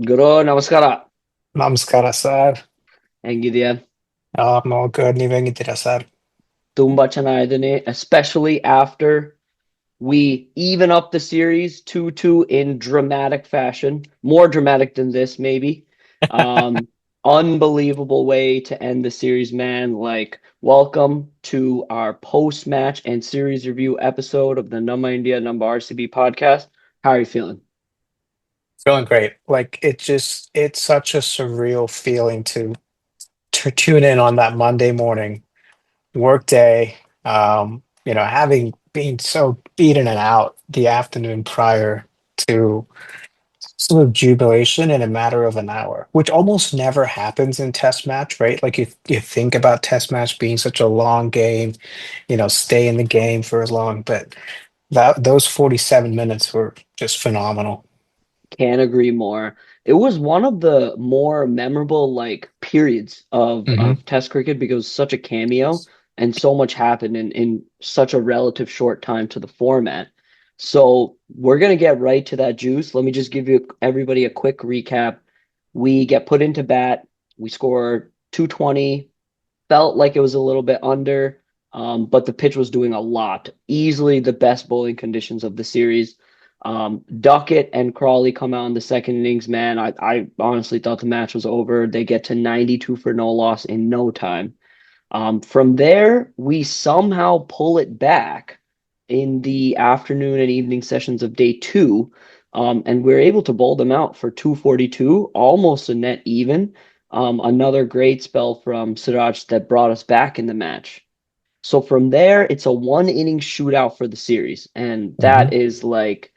ಗುರು ನಮಸ್ಕಾರ. ನಮಸ್ಕಾರ ಸರ್. ಹೆಂಗಿದ್ಯಾ? ನಾವು good. ನೀವ್ ಹೆಂಗಿದ್ದೀರಾ ಸರ್? ತುಂಬಾ ಚೆನ್ನಾಗಿದ್ದೀನಿ, especially after we even up the series 2-2 in dramatic fashion. More dramatic than this, maybe. Um, Unbelievable way to end the series, man. Like, welcome to our post-match and series review episode of the Number India Number RCB podcast. How are you feeling? Feeling great. Like it's such a surreal feeling to tune in on that Monday morning work day. Having been so beaten and out the afternoon prior to sort of jubilation in a matter of an hour, which almost never happens in test match, right? Like you think about test match being such a long game, stay in the game for as long, but that those 47 minutes were just phenomenal. Can't agree more. It was one of the more memorable like periods of Hmm. Test cricket because it was such a cameo and so much happened in such a relative short time to the format. So we're gonna get right to that juice. Let me just give you everybody a quick recap. We get put into bat. We score 220. Felt like it was a little bit under, but the pitch was doing a lot. Easily the best bowling conditions of the series. Duckett and Crawley come out in the second innings, man. I honestly thought the match was over. They get to 92 for no loss in no time. From there, we somehow pull it back in the afternoon and evening sessions of day two, and we're able to bowl them out for 242, almost a net even. Another great spell from Siraj that brought us back in the match. So from there, it's a one inning shootout for the series. And Hmm. that is like,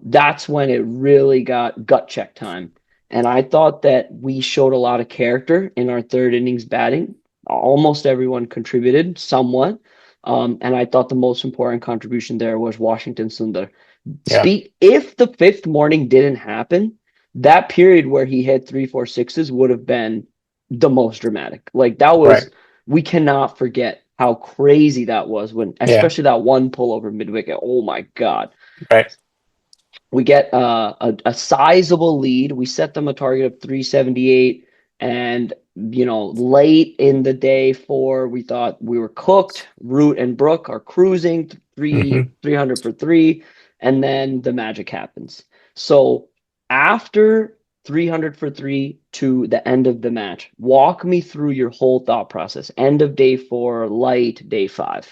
that's when it really got gut check time. And I thought that we showed a lot of character in our third innings batting. Almost everyone contributed somewhat. And I thought the most important contribution there was Washington Sundar. Yeah, If the fifth morning didn't happen, that period where he hit three, four sixes would have been the most dramatic. Like that right. was, we cannot forget how crazy that was when, Yeah, especially that one pull over mid wicket. Oh my God. right. We get a sizable lead. We set them a target of 378. And, late in the day four, we thought we were cooked. Root and Brook are cruising Hmm. 300 for three. And then the magic happens. So after 300 for three to the end of the match, walk me through your whole thought process. End of day four, light day five.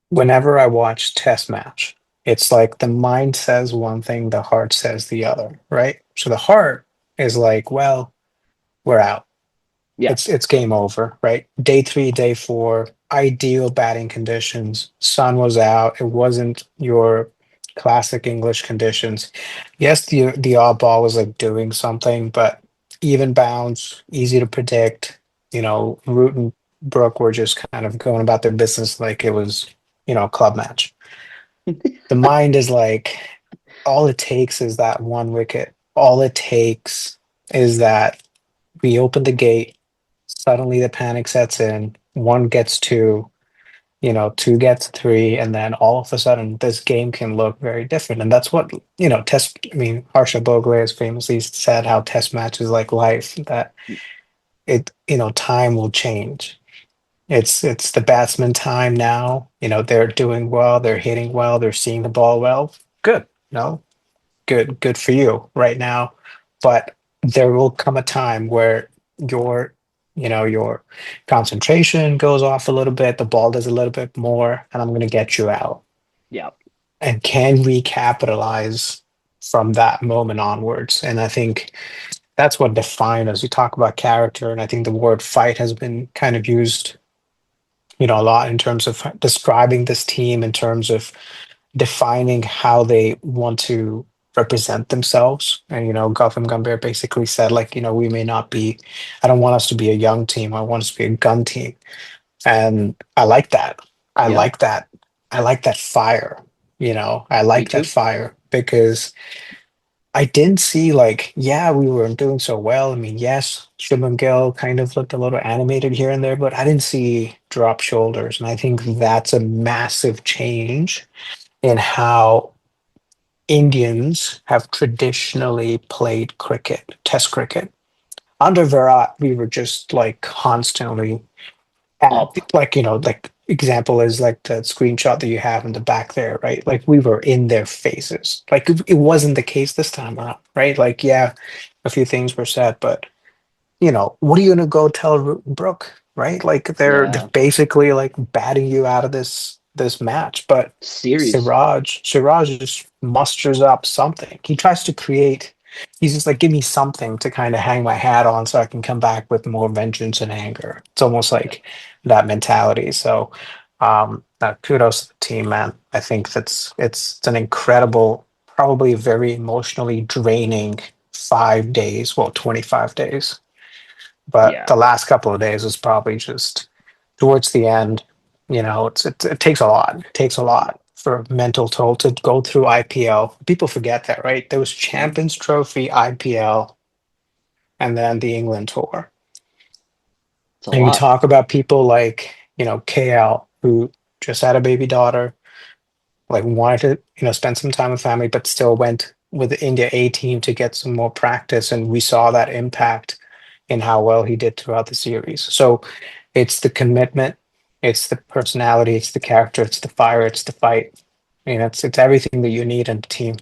Whenever I watch test match, it's like the mind says one thing, the heart says the other, right? So the heart is like, well, we're out. Yeah. It's game over, right? Day three, day four, ideal batting conditions. Sun was out. It wasn't your classic English conditions. Yes, the odd ball was like doing something, but even bounds, easy to predict. Root and Brook were just kind of going about their business like it was, a club match. The mind is like, all it takes is that one wicket. All it takes is that we open the gate. Suddenly the panic sets in. One gets two, two gets three, and then all of a sudden this game can look very different. And that's what, I mean, Harsha Bhogle has famously said how test match is like life, that time will change. It's the batsman time now. They're doing well, they're hitting well, they're seeing the ball well. Good. No, good for you right now. But there will come a time where your, your concentration goes off a little bit, the ball does a little bit more, and I'm going to get you out. Yeah. And can we capitalize from that moment onwards? And I think that's what defined us. You talk about character, and I think the word fight has been kind of used, a lot in terms of describing this team, in terms of defining how they want to represent themselves. And Gautam Gambhir basically said, like, we may not be, I don't want us to be a young team. I want us to be a gun team. And I like that. I Yeah. like that. I like that fire. I Me like that too. fire because I didn't see, like, yeah, we were doing so well. I mean, yes, Shubham Gill kind of looked a little animated here and there, but I didn't see drop shoulders. And I think that's a massive change in how Indians have traditionally played cricket, test cricket. Under Virat, we were just like constantly at, Up. like, like example is like the screenshot that you have in the back there, right? Like we were in their faces. Like it wasn't the case this time around, right? Like, yeah, a few things were said, but what are you gonna go tell Brooke, right? Like they're Yeah. basically like batting you out of this match. But Series. Siraj just musters up something. He tries to create. He's just like, give me something to kind of hang my hat on, so I can come back with more vengeance and anger. It's almost Yeah. like that mentality. So, kudos to the team, man. I think it's an incredible, probably very emotionally draining 5 days. Well, 25 days, but Yeah. the last couple of days was probably just towards the end. It takes a lot. It takes a lot for mental toll to go through IPL. People forget that, right? There was Mhm. Champions Trophy, IPL, and then the England tour. It's a And you lot. talk about people like, KL, who just had a baby daughter, like wanted to, spend some time with family, but still went with the India A team to get some more practice. And we saw that impact in how well he did throughout the series. So it's the commitment, it's the personality, it's the character, it's the fire, it's the fight. It's everything that you need in a team.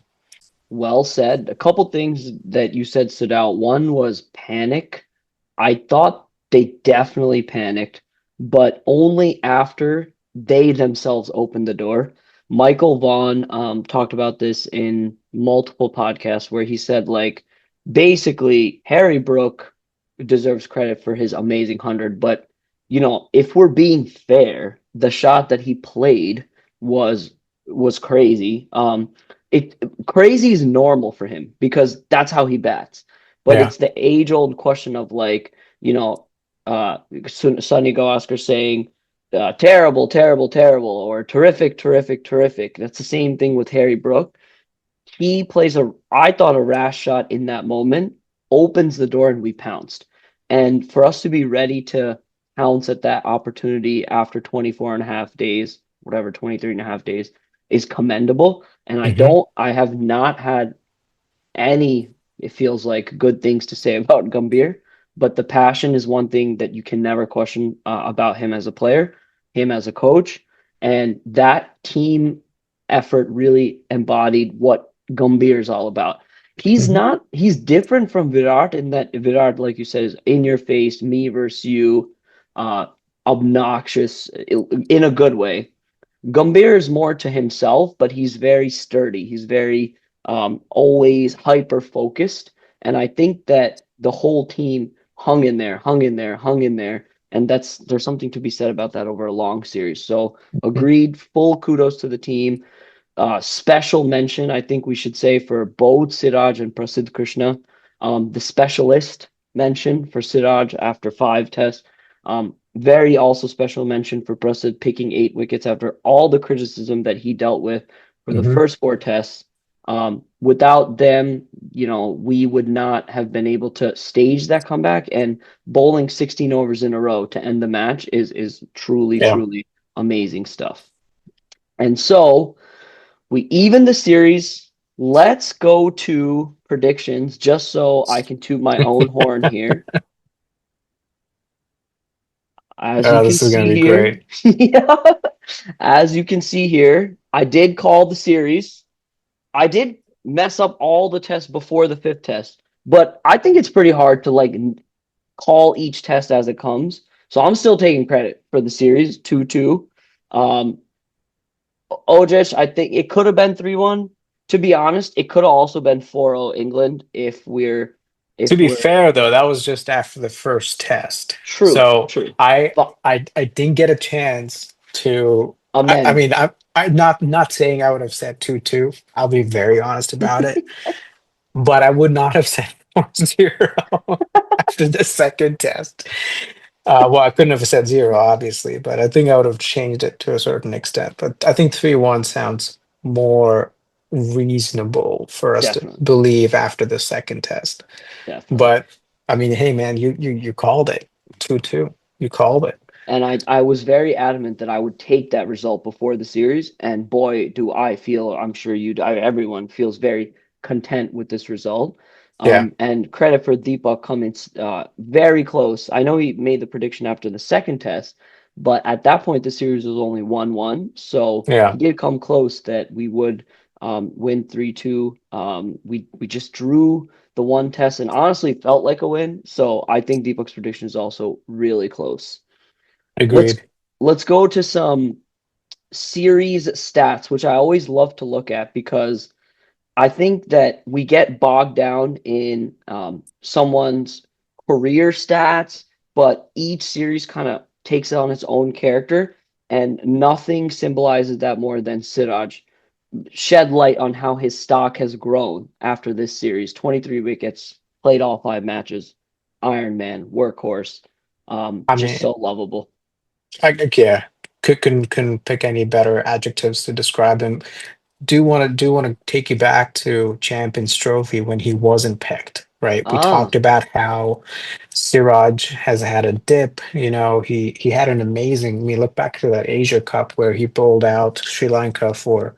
Well said. A couple things that you said stood out. One was panic. I thought they definitely panicked, but only after they themselves opened the door. Michael Vaughn talked about this in multiple podcasts where he said, like, basically, Harry Brook deserves credit for his amazing 100, but, if we're being fair, the shot that he played was was crazy. It crazy is normal for him because that's how he bats. But Yeah. it's the age-old question of like, you know, Sonny Gaoskar saying, terrible, terrible, terrible, or terrific, terrific, terrific. That's the same thing with Harry Brook. He plays I thought a rash shot in that moment, opens the door, and we pounced. And for us to be ready to pounce at that opportunity after 24 and a half days, whatever, 23 and a half days, is commendable. And Hmm. I have not had any, it feels like, good things to say about Gambir, but the passion is one thing that you can never question about him as a player, him as a coach, and that team effort really embodied what Gambir is all about. Hmm. He's different from Virat in that Virat, like you said, is in your face, me versus you, uh, obnoxious in a good way. Gambir is more to himself, but he's very sturdy. He's very always hyper focused. And I think that the whole team hung in there, hung in there, hung in there. And there's something to be said about that over a long series. So agreed, full kudos to the team. Special mention, I think we should say, for both Siraj and Prasidh Krishna. The specialist mention for Siraj after 5 tests. Very also special mention for Prasidh picking 8 wickets after all the criticism that he dealt with for the Hmm. first 4 tests. Without them, we would not have been able to stage that comeback. And bowling 16 overs in a row to end the match is truly, Yeah. truly amazing stuff. And so we even the series. Let's go to predictions just so I can toot my own horn here. As you can This is going to see be here, great. yeah, as you can see here, I did call the series. I did mess up all the tests before the 5th test, but I think it's pretty hard to like call each test as it comes. So I'm still taking credit for the series 2-2. Um, Ojic, I think it could have been 3-1. To be honest, it could have also been 4-0 England To if be we're fair, though, that was just after the first test. true, So true. I But I I didn't get a chance to. I amend. mean, I'm not saying I would have said 2-2. I'll be very honest about it. But I would not have said 4-0 after the second test. Well, I couldn't have said zero, obviously, but I think I would have changed it to a certain extent. But I think 3-1 sounds more reasonable for us to Definitely, believe after the second test. definitely. But I mean, hey man, you called it 2-2. You called it. And I was very adamant that I would take that result before the series. And boy, do I feel, I'm sure everyone feels very content with this result. Yeah, And credit for Deepak coming very close. I know he made the prediction after the second test, but at that point, the series was only 1-1. So he yeah, did come close that we would win 3-2. We just drew the one test and honestly felt like a win. So I think Deepak's prediction is also really close. Let's agreed. let's go to some series stats, which I always love to look at because I think that we get bogged down in someone's career stats, but each series kind of takes on its own character, and nothing symbolizes that more than Siraj. Shed light on how his stock has grown after this series. 23 wickets, played all 5 matches, Iron Man, workhorse, I just mean, so lovable. yeah, couldn't pick any better adjectives to describe him. Do want to take you back to Champions Trophy when he wasn't picked, right? We Ah, talked about how Siraj has had a dip. He had an amazing. We look back to that Asia Cup where he bowled out Sri Lanka for,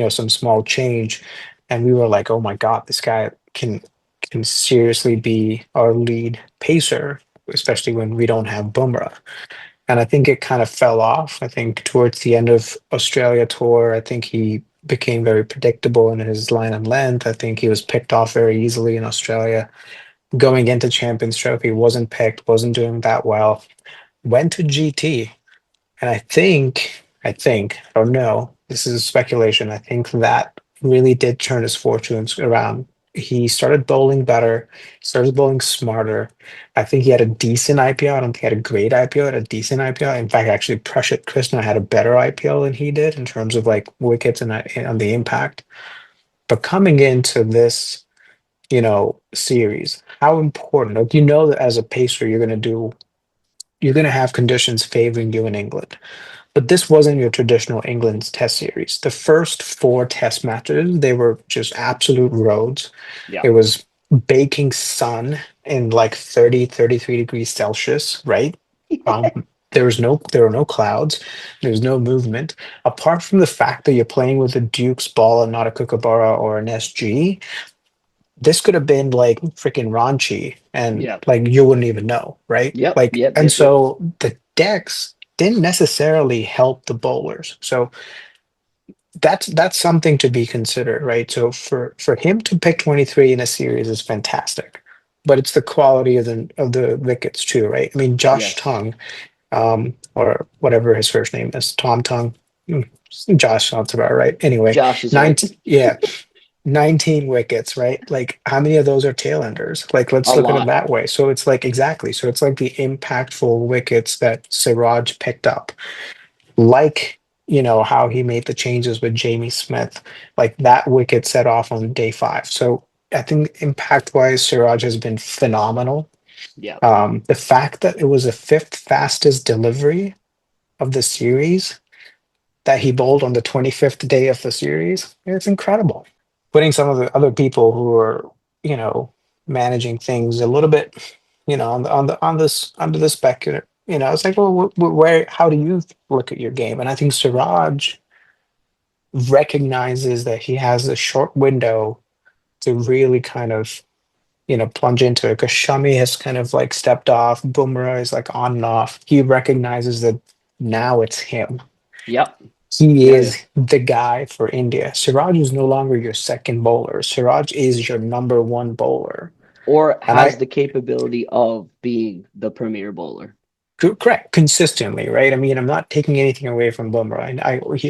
some small change, and we were like, oh my God, this guy can seriously be our lead pacer, especially when we don't have Bumrah. And I think it kind of fell off. I think towards the end of Australia tour, I think he became very predictable in his line and length. I think he was picked off very easily in Australia. Going into Champions Trophy, wasn't picked, wasn't doing that well. Went to GT, and I don't know, this is speculation. I think that really did turn his fortunes around. He started bowling better, started bowling smarter. I think he had a decent IPL. I don't think he had a great IPL, had a decent IPL. In fact, actually, Krishna had a better IPL than he did in terms of like wickets and on the impact. But coming into this, series, how important, like, that as a pacer, you're going to have conditions favoring you in England. But this wasn't your traditional England's test series. The first four test matches, they were just absolute roads. yeah. It was baking sun in like 30, 33 degrees Celsius, right? Um, there were no clouds. There was no movement. Apart from the fact that you're playing with a Duke's ball and not a Kookaburra or an SG, this could have been like freaking raunchy and Yep. like you wouldn't even know, right? Yep. Like, Yep. and Yep. Yep. so the decks didn't necessarily help the bowlers. So that's something to be considered, right? So for him to pick 23 in a series is fantastic. But it's the quality of the wickets too, right? I mean, Josh Yes. Tongue, or whatever his first name is, Tom Tongue. Hmm, Josh sounds about right. Anyway, Josh is right. 19, yeah, 19 wickets, right? Like how many of those are tail enders? Like let's A look at it lot. that way. So it's like exactly. So it's like the impactful wickets that Siraj picked up. Like, how he made the changes with Jamie Smith. Like that wicket set off on day 5. So I think impact wise, Siraj has been phenomenal. Yeah. The fact that it was the fifth fastest delivery of the series that he bowled on the 25th day of the series, it's incredible. Putting some of the other people who are, you know, managing things a little bit, on this under the speculator, it's like, well, where, how do you look at your game? And I think Siraj recognizes that he has a short window to really kind of, plunge into it because Shami has kind of like stepped off. Bumrah is like on and off. He recognizes that now it's him. Yep. He Yeah. Yeah. is the guy for India. Siraj is no longer your second bowler. Siraj is your number one bowler. Or And has I the capability of being the premier bowler. correct consistently, right? I mean, I'm not taking anything away from Bumrah.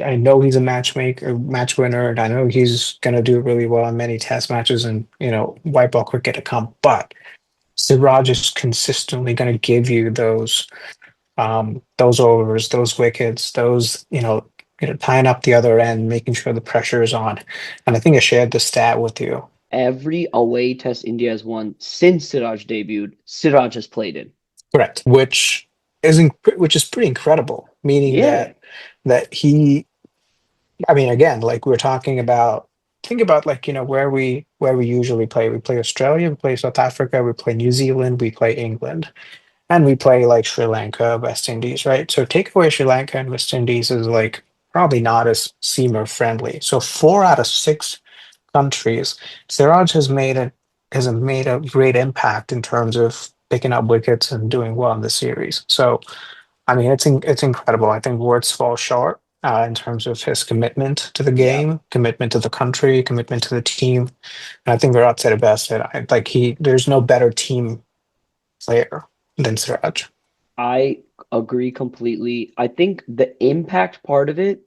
I know he's a matchmaker, match winner, and I know he's going to do really well in many test matches and white ball cricket to come. But Siraj is consistently going to give you those overs, those wickets, those, tying up the other end, making sure the pressure is on. And I think I shared the stat with you. Every away test India has won since Siraj debuted, Siraj has played in. Correct. Which is pretty incredible, meaning Yeah. that he, I mean, again, like we are talking about, think about like, where we usually play. We play Australia, we play South Africa, we play New Zealand, we play England. And we play like Sri Lanka, West Indies, right? So take away Sri Lanka and West Indies is like probably not as seamer friendly. So 4 out of 6 countries, Siraj has made a great impact in terms of picking up wickets and doing well in the series. So I mean, it's incredible. I think words fall short in terms of his commitment to the Yeah. game, commitment to the country, commitment to the team. And I think Virat said it best. That there's no better team player than Siraj. I agree completely. I think the impact part of it,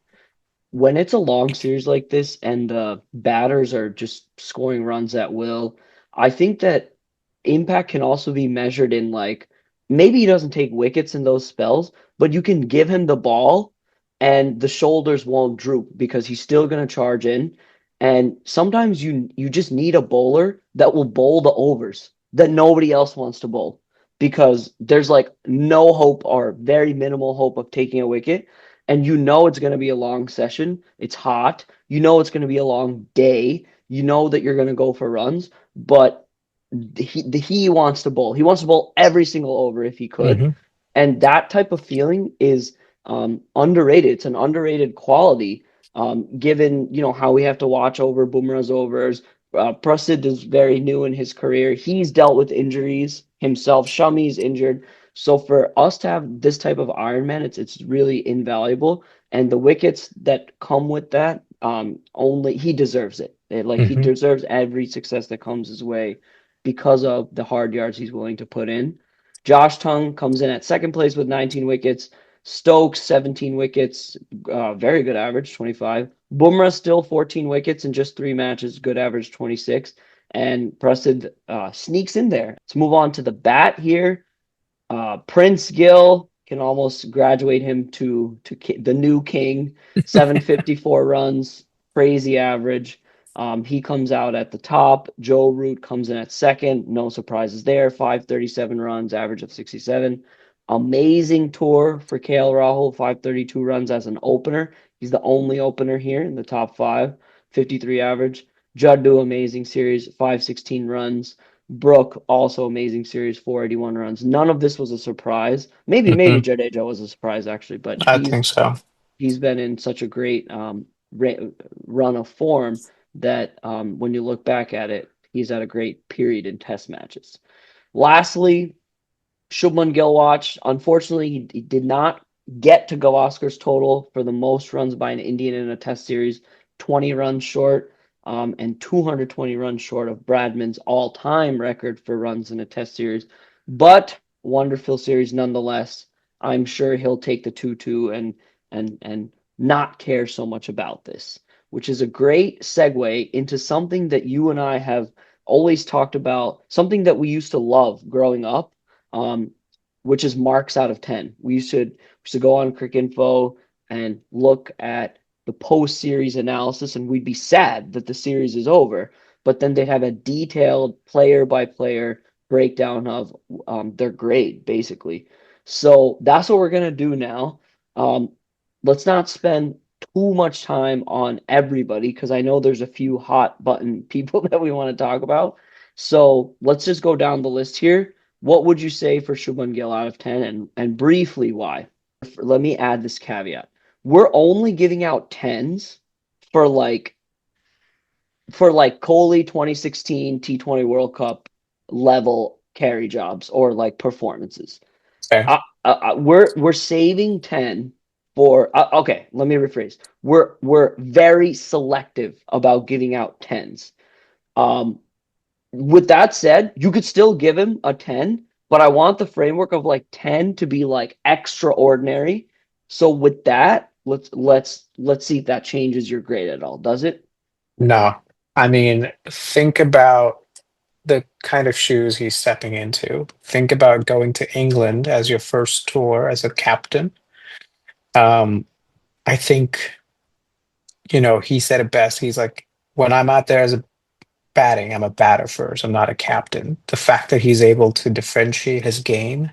when it's a long series like this and the batters are just scoring runs at will, I think that impact can also be measured in like maybe he doesn't take wickets in those spells, but you can give him the ball and the shoulders won't droop because he's still going to charge in. And sometimes you just need a bowler that will bowl the overs that nobody else wants to bowl because there's like no hope or very minimal hope of taking a wicket and you know it's going to be a long session. It's hot. You know it's going to be a long day. You know that you're going to go for runs, but he wants to bowl. He wants to bowl every single over if he could. Hmm. And that type of feeling is underrated. It's an underrated quality, given how we have to watch over Bumrah's overs. Prasid is very new in his career. He's dealt with injuries himself. Shami's injured. So for us to have this type of Ironman, it's really invaluable. And the wickets that come with that, only he deserves it. Like he Hmm. deserves every success that comes his way because of the hard yards he's willing to put in. Josh Tongue comes in at second place with 19 wickets. Stokes, 17 wickets, very good average, 25. Bumrah still 14 wickets in just 3 matches, good average, 26. And Prasid sneaks in there. Let's move on to the bat here. Prince Gill can almost graduate him to the new king. 754 runs, crazy average. He comes out at the top. Joe Root comes in at second. No surprises there. 537 runs, average of 67. Amazing tour for KL Rahul. 532 runs as an opener. He's the only opener here in the top five. 53 average. Jaddu, amazing series. 516 runs. Brooke, also amazing series, 481 runs. None of this was a surprise. Maybe Hmm. Jadeja was a surprise actually, but I he's think so. he's been in such a great run of form that when you look back at it, he's had a great period in test matches. Lastly, Shubman Gill watch. Unfortunately, he did not get to Gavaskar's total for the most runs by an Indian in a test series, 20 runs short, and 220 runs short of Bradman's all-time record for runs in a test series. But wonderful series nonetheless. I'm sure he'll take the 2-2 and not care so much about this, which is a great segue into something that you and I have always talked about, something that we used to love growing up, um, which is marks out of 10. We should go on Cricinfo and look at the post series analysis, and we'd be sad that the series is over. But then they'd have a detailed player by player breakdown of their grade, basically. So that's what we're gonna do now. Um, let's not spend too much time on everybody because I know there's a few hot button people that we want to talk about. So let's just go down the list here. What would you say for Shubman Gill out of 10 and briefly why? Let me add this caveat. We're only giving out 10s for like Kohli 2016 T20 World Cup level carry jobs or like performances. Fair. We're saving 10 for okay, let me rephrase. We're very selective about giving out 10s. Um, with that said, you could still give him a 10, but I want the framework of like 10 to be like extraordinary. So with that, let's see if that changes your grade at all. Does it? No, I mean, think about the kind of shoes he's stepping into. Think about going to England as your first tour as a captain. Um, I think, he said it best. He's like, when I'm out there as a batting, I'm a batter first. I'm not a captain. The fact that he's able to differentiate his game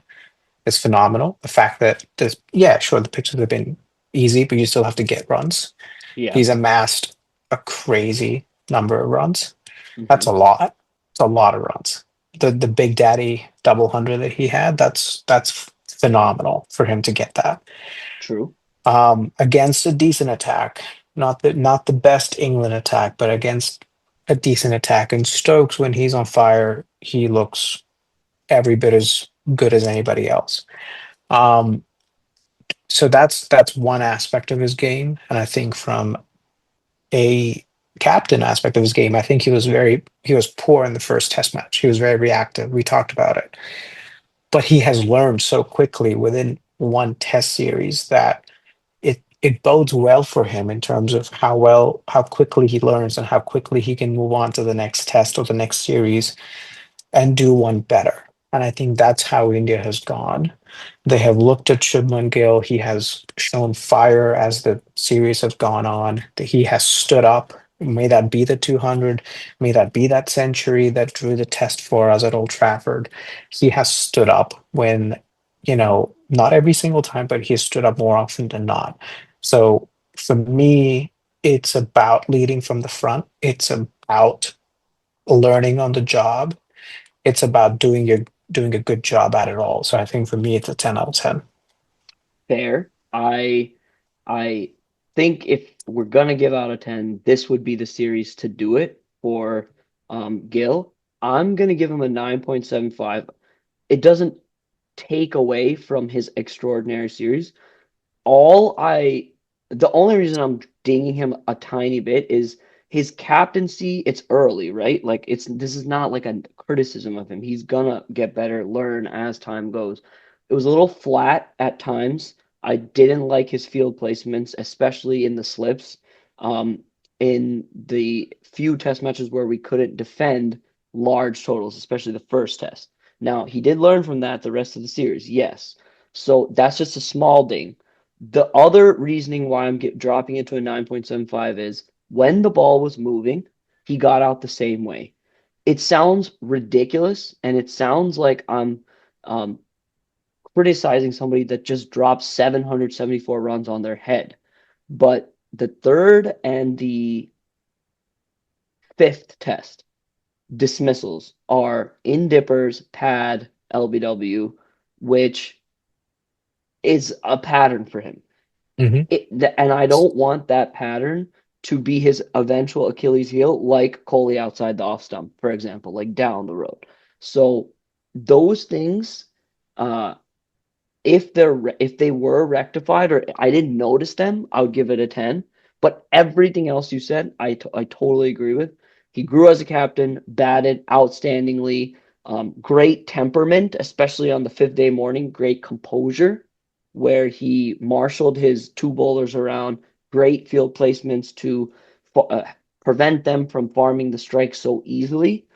is phenomenal. The fact that yeah, sure, the pitches have been easy, but you still have to get runs. Yeah. He's amassed a crazy number of runs. That's Hmm. a lot. It's a lot of runs. The Big Daddy double hundred that he had. That's phenomenal for him to get that. True. Against a decent attack, not the best England attack, but against a decent attack. And Stokes, when he's on fire, he looks every bit as good as anybody else. Um, so that's one aspect of his game, and I think from a captain aspect of his game, I think he was poor in the first test match. He was very reactive. We talked about it. But he has learned so quickly within one test series that it bodes well for him in terms of how quickly he learns and how quickly he can move on to the next test or the next series and do one better. And I think that's how India has gone. They have looked at Shubman Gill. He has shown fire as the series has gone on. He has stood up. May that be the 200. May that be that century that drew the test for us at Old Trafford. He has stood up when, not every single time, but he has stood up more often than not. So for me, it's about leading from the front. It's about learning on the job. It's about doing a good job at it all. So I think for me, it's a 10 out of 10. Fair. I think if we're gonna give out a 10, this would be the series to do it for Gil. I'm gonna give him a 9.75. It doesn't take away from his extraordinary series. all I the only reason I'm dinging him a tiny bit is his captaincy. It's early, right? Like this is not like a criticism of him. He's gonna get better, learn as time goes. It was a little flat at times. I didn't like his field placements, especially in the slips. In the few test matches where we couldn't defend large totals, especially the first test. Now, he did learn from that the rest of the series, yes. So that's just a small ding. The other reasoning why dropping it to a 9.75 is when the ball was moving, he got out the same way. It sounds ridiculous, and it sounds like I'm um, criticizing somebody that just dropped 774 runs on their head. But the third and the fifth test dismissals are in dippers, pad, LBW, which is a pattern for him. Hmm. And I don't want that pattern to be his eventual Achilles heel, like Coley outside the off stump, for example, like down the road. So those things, uh, if they were rectified or I didn't notice them, I would give it a 10. But everything else you said, I totally agree with. He grew as a captain, batted outstandingly, great temperament, especially on the fifth day morning, great composure, where he marshaled his two bowlers around, great field placements to uh, prevent them from farming the strike so easily.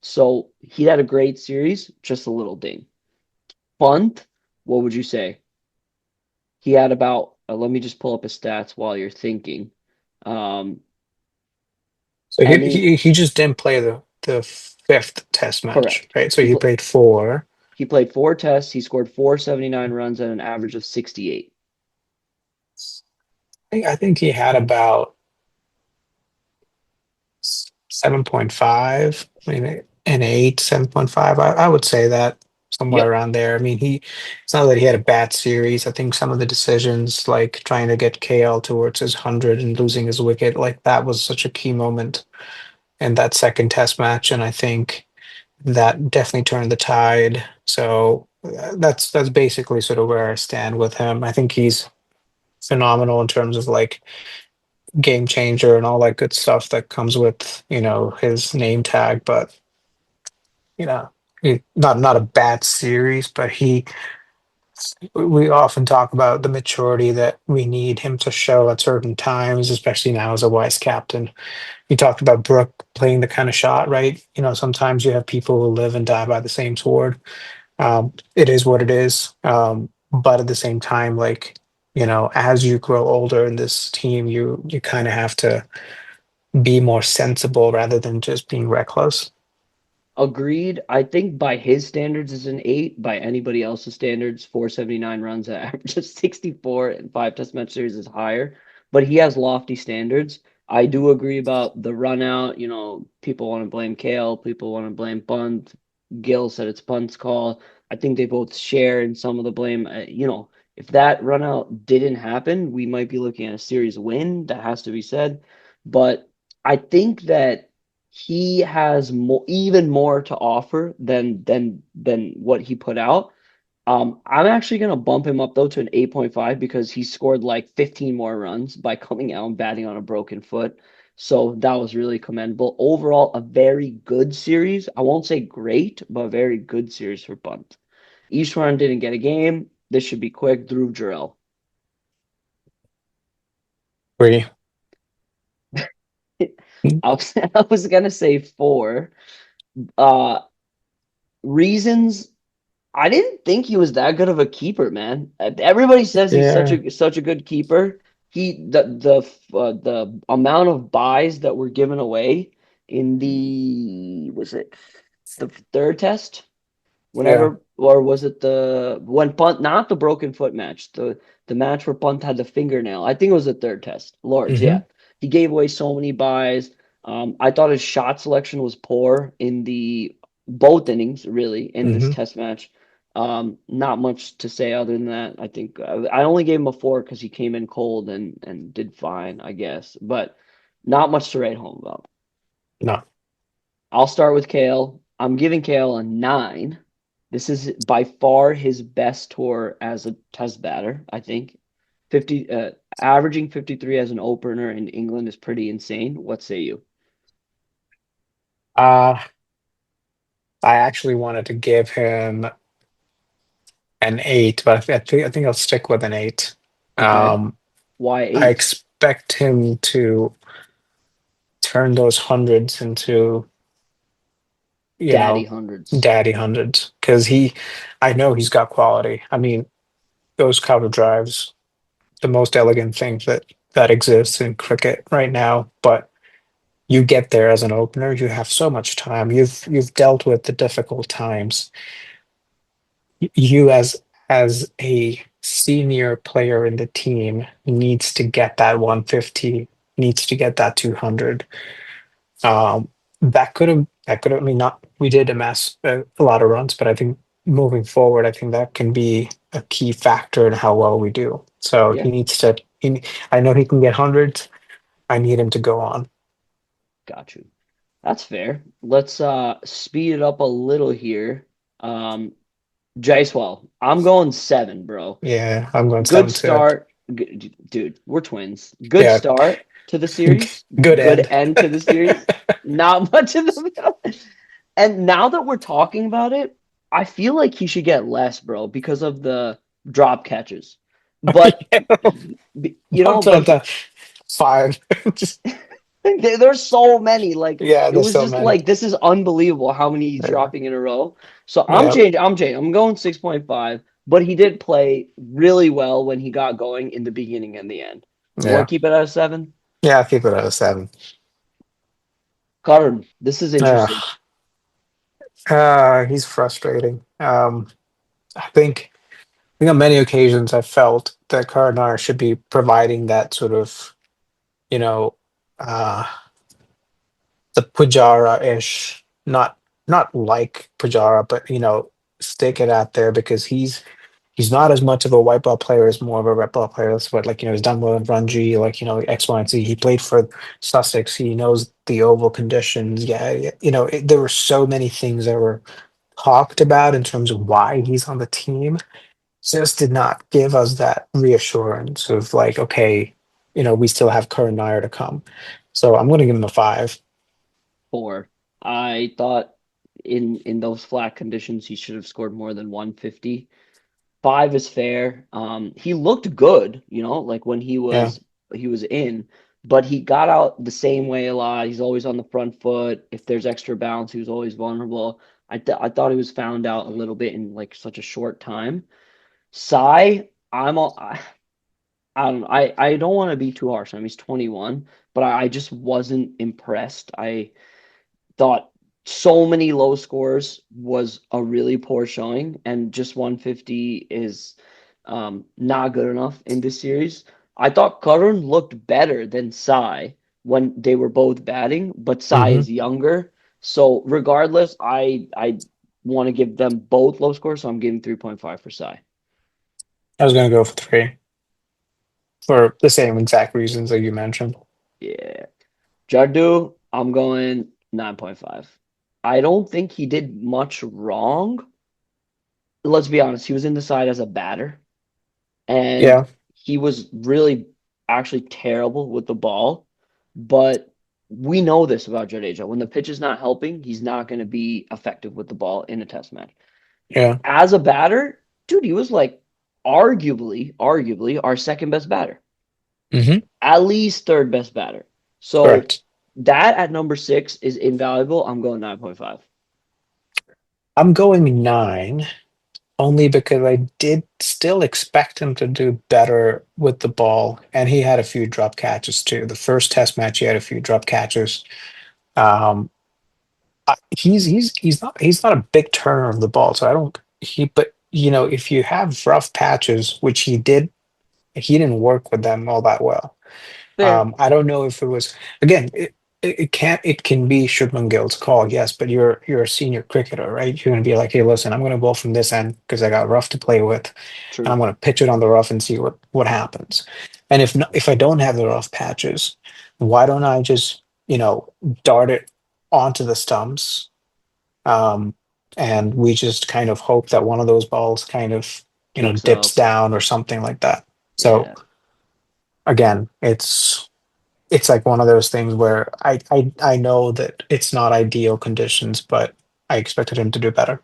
So he had a great series, just a little ding. Punt, what would you say? He had about, let me just pull up his stats while you're thinking. Um, So any, he just didn't play the fifth test match, correct. right? So he played four. He played four tests. He scored 479 runs at an average of 68. I think he had about 7.5, I mean, an 8, 7.5. I would say that somewhere Yep. around there. I mean, it's not that he had a bad series. I think some of the decisions, like trying to get KL towards his 100 and losing his wicket, like that was such a key moment in that second test match. And I think that definitely turned the tide. So that's basically sort of where I stand with him. I think he's phenomenal in terms of like game changer and all that good stuff that comes with, his name tag. But you know, not a bad series, but we often talk about the maturity that we need him to show at certain times, especially now as a wise captain. You talked about Brooke playing the kind of shot, right? Sometimes you have people who live and die by the same sword. It is what it is. But at the same time, like, as you grow older in this team, you kind of have to be more sensible rather than just being reckless. Agreed. I think by his standards is an 8. By anybody else's standards, 479 runs at average of 64 and five test match series is higher. But he has lofty standards. I do agree about the run out. People want to blame Kale, people want to blame Bunt. Gill said it's Punt's call. I think they both share in some of the blame. If that run out didn't happen, we might be looking at a series win. That has to be said. But I think that he has more, even more to offer than what he put out. I'm actually going to bump him up though to an 8.5 because he scored like 15 more runs by coming out and batting on a broken foot. So that was really commendable. Overall, a very good series. I won't say great, but a very good series for Bunt. Each run didn't get a game. This should be quick. Drew Jarrell. Three. I was gonna say four. Uh, reasons I didn't think he was that good of a keeper, man. Everybody says he's Yeah. such a good keeper. The amount of buys that were given away in the was it the third test? Yeah. Whenever, or was it the when Punt, not the broken foot match, the match where Punt had the fingernail. I think it was the third test. Lords, yeah. Hmm. He gave away so many buys. I thought his shot selection was poor in the both innings, really, in this Hmm. test match. Not much to say other than that. I think I only gave him a four because he came in cold and did fine, I guess. But not much to write home about. No. I'll start with Kale. I'm giving Kale a nine. This is by far his best tour as a test batter, I think. 50 averaging 53 as an opener in England is pretty insane. What say you? Uh, I actually wanted to give him an eight, but I think I'll stick with an eight. Okay. Um, Why I eight? expect him to turn those hundreds into, you Daddy know, hundreds. daddy hundreds because I know he's got quality. I mean, those cover drives, the most elegant thing that exists in cricket right now. But you get there as an opener, you have so much time. You've dealt with the difficult times. You as a senior player in the team needs to get that 150, needs to get that 200. Um, that could have, I mean, not, we did amass a lot of runs, but I think moving forward, I think that can be a key factor in how well we do. So Yeah, he needs to, I know he can get hundreds. I need him to go on. got you. That's fair. Let's speed it up a little here. Um Jaiswal, I'm going seven, bro. Yeah, I'm going Good seven too. start. Dude, we're twins. Good Yeah, start to the series. good Good end. end to the series. Not much of the middle. And now that we're talking about it, I feel like he should get less, bro, because of the drop catches. But Yeah, don't tell but that. Five. Just there's so many. Like yeah, it there's was so just many. like this is unbelievable how many he's Yeah, dropping in a row. So yeah, I'm changing. I'm going 6.5, but he did play really well when he got going in the beginning and the end. You want yeah, to keep it at a seven? yeah. I'll keep it at a seven. Karan, this is interesting. Uh, he's frustrating. I think on many occasions I felt that Cardinal should be providing that sort of, you know, uh, the Pujara-ish, not like Pujara, but stick it out there because he's not as much of a white ball player as more of a red ball player. That's what, like, he's done well in Ranji, like, X, Y, and Z. He played for Sussex. He knows the oval conditions. Yeah, yeah, there were so many things that were talked about in terms of why he's on the team. Just did not give us that reassurance of like, okay, we still have Kern Nair to come. So I'm going to give him a five. Four. I thought in those flat conditions he should have scored more than 150. Five is fair. He looked good, like when Yeah. he was in, but he got out the same way a lot. He's always on the front foot. If there's extra bounce, he was always vulnerable. I thought he was found out a little bit in like such a short time. Sai, I don't know. I don't want to be too harsh on him. He's 21, but I just wasn't impressed. I thought so many low scores was a really poor showing, and just 150 is not good enough in this series. I thought Karun looked better than Sai when they were both batting, but Sai Hmm. is younger. So regardless, I want to give them both low scores, so I'm giving 3.5 for Sai. I was going to go for 3 for the same exact reasons that you mentioned. Yeah. Jardu, I'm going 9.5. I don't think he did much wrong. Let's be honest, he was in the side as a batter, and Yeah, he was really actually terrible with the ball. But we know this about Jadeja. When the pitch is not helping, he's not going to be effective with the ball in a test match. yeah. As a batter, dude, he was like arguably our second best batter, Hmm. at least third best batter. So Correct. that at number six is invaluable. I'm going 9.5. I'm going 9 only because I did still expect him to do better with the ball, and he had a few drop catches too. The first test match, he had a few drop catches. Um, he's not a big turner of the ball, so I don't he. But if you have rough patches, which he didn't work with them all that well. Fair. I don't know if it was again. It can be Shubman Gill's call, yes, but you're a senior cricketer, right? You're gonna be like, hey, listen, I'm gonna bowl from this end because I got rough to play with, and I'm True. gonna pitch it on the rough and see what happens. And if I don't have the rough patches, why don't I just dart it onto the stumps, um, and we just kind of hope that one of those balls kind of Kicks dips up. down or something like that. So Yeah. again, it's like one of those things where I know that it's not ideal conditions, but I expected him to do better.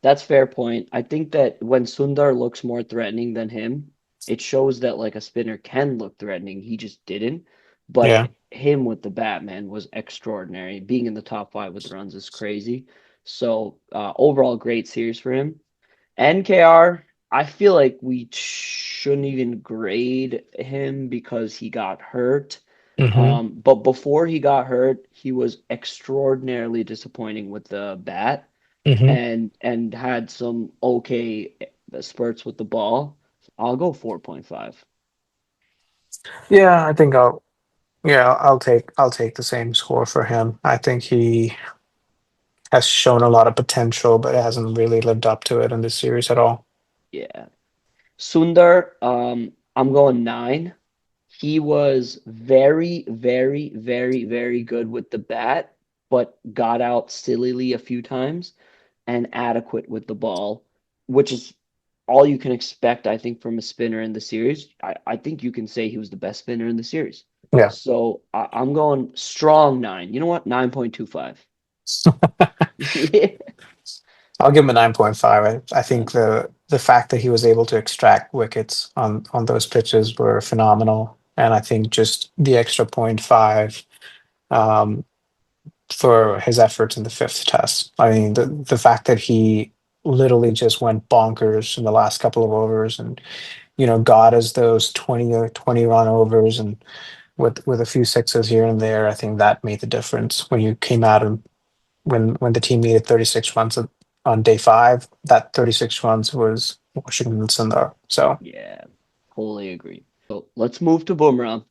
That's fair point. I think that when Sundar looks more threatening than him, it shows that like a spinner can look threatening. He just didn't. But Yeah. him with the bat, man, was extraordinary. Being in the top five with runs is crazy. So overall, great series for him. NKR, I feel like we shouldn't even grade him because he got hurt. Hmm. But before he got hurt, he was extraordinarily disappointing with the bat Hmm. and had some okay spurts with the ball. I'll go 4.5. Yeah, I think I'll take the same score for him. I think he has shown a lot of potential, but hasn't really lived up to it in this series at all. Yeah. Sundar, I'm going 9. He was very, very, very, very good with the bat, but got out sillily a few times and adequate with the ball, which is all you can expect, I think, from a spinner in the series. I think you can say he was the best spinner in the series. Yeah. So I'm going strong 9. You know what? 9.25. I'll give him a 9.5. I Yeah. think the fact that he was able to extract wickets on those pitches were phenomenal. And I think just the extra point 5, um, for his efforts in the fifth test. I mean, the fact that he literally just went bonkers in the last couple of overs and got us those 20 run overs and with a few sixes here and there, I think that made the difference when you came out and when the team needed 36 runs on day 5, that 36 runs was Washington Sundar. So Yeah, totally agree. So let's move to Boomerang.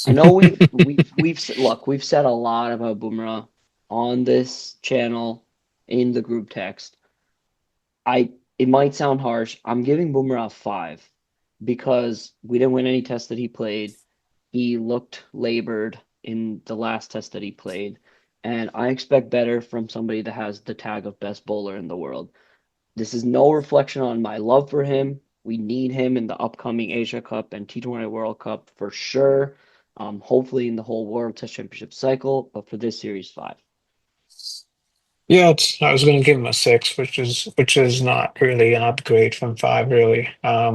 I know we've said a lot about Boomerang on this channel in the group text. I It might sound harsh. I'm giving Boomerang 5 because we didn't win any tests that he played. He looked labored in the last test that he played, and I expect better from somebody that has the tag of best bowler in the world. This is no reflection on my love for him. We need him in the upcoming Asia Cup and T20 World Cup for sure. Hopefully in the whole World Test Championship cycle, but for this series, 5. yeah, I was going to give him a 6, which is not really an upgrade from 5, really. I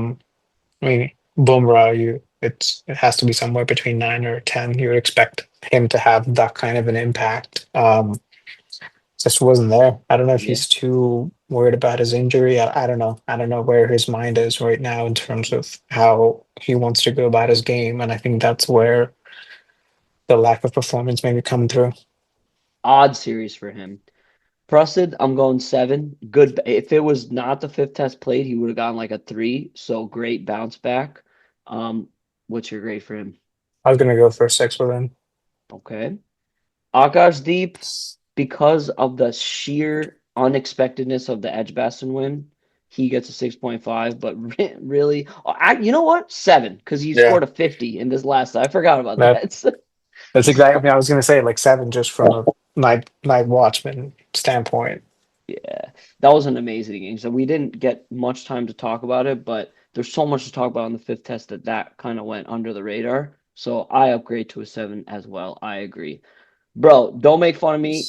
mean, Bumrah, it has to be somewhere between 9 or 10. You would expect him to have that kind of an impact. Just wasn't there. I don't know if Yeah. he's too worried about his injury. I don't know. I don't know where his mind is right now in terms of how he wants to go about his game, and I think that's where the lack of performance may be coming through. Odd series for him. Prusted, I'm going 7. Good. If it was not the fifth test played, he would have gotten like a 3. So great bounce back. Um, what's your grade for him? I was gonna go for a 6 with Okay. Akash Deep, because of the sheer unexpectedness of the Edgbaston win, he gets a 6.5. But really, you know what? 7 because he Yeah, scored a 50 in this last. I forgot about that that. that's exactly. I mean, I was gonna say like 7 just from a night watchman standpoint. Yeah, that was an amazing game. So we didn't get much time to talk about it, but there's so much to talk about on the fifth test that kind of went under the radar. So I upgrade to a 7 as well. I agree. Bro, don't make fun of me.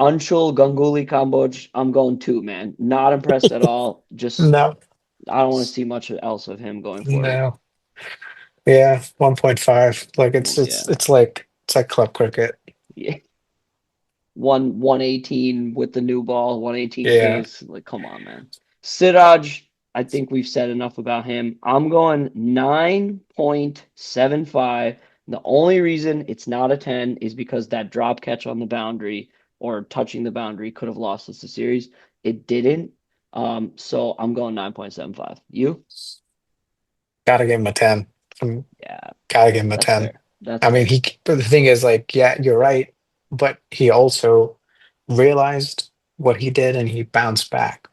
Anshul Ganguly Kamboj, I'm going 2, man. Not impressed at all. Just No, I don't want to see much else of him going forward. no, yeah, 1.5. Like Yeah. it's like club cricket. Yeah. 118 with the new ball, 118 Yeah, pace. Like, come on, man. Siraj, I think we've said enough about him. I'm going 9.75. The only reason it's not a 10 is because that drop catch on the boundary or touching the boundary could have lost us the series. It didn't. So I'm going 9.75. You? gotta give him a 10. I'm Yeah, gotta give him a that's 10. fair. That's I mean, fair. but the thing is, like, yeah, you're right, but he also realized what he did and he bounced back.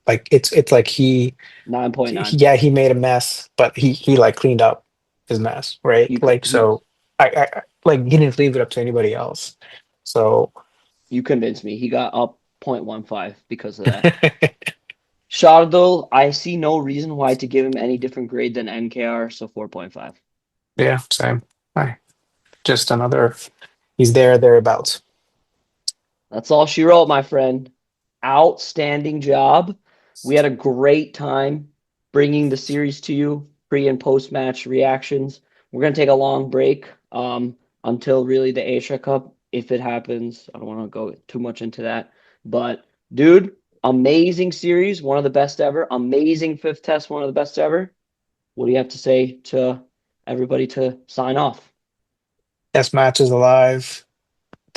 Like it's like9.9. yeah, he made a mess, but he like cleaned up his mess, right? You could Like so, like he didn't leave it up to anybody else. So you convinced me. He got up 0.15 because of that. Shardul, I see no reason why to give him any different grade than NKR, so 4.5. yeah, same. Hi. Just another. He's thereabouts. That's all she wrote, my friend. Outstanding job. We had a great time bringing the series to you, pre and post match reactions. We're going to take a long break until really the Asia Cup, if it happens. I don't want to go too much into that. But, dude, amazing series, one of the best ever. Amazing fifth test, one of the best ever. What do you have to say to everybody to sign off? Test match is alive.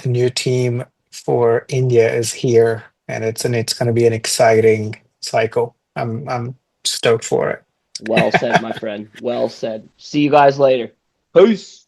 The new team for India is here, and it's going to be an exciting cycle. I'm stoked for Well it. said, my friend. Well said. See you guys later. Peace.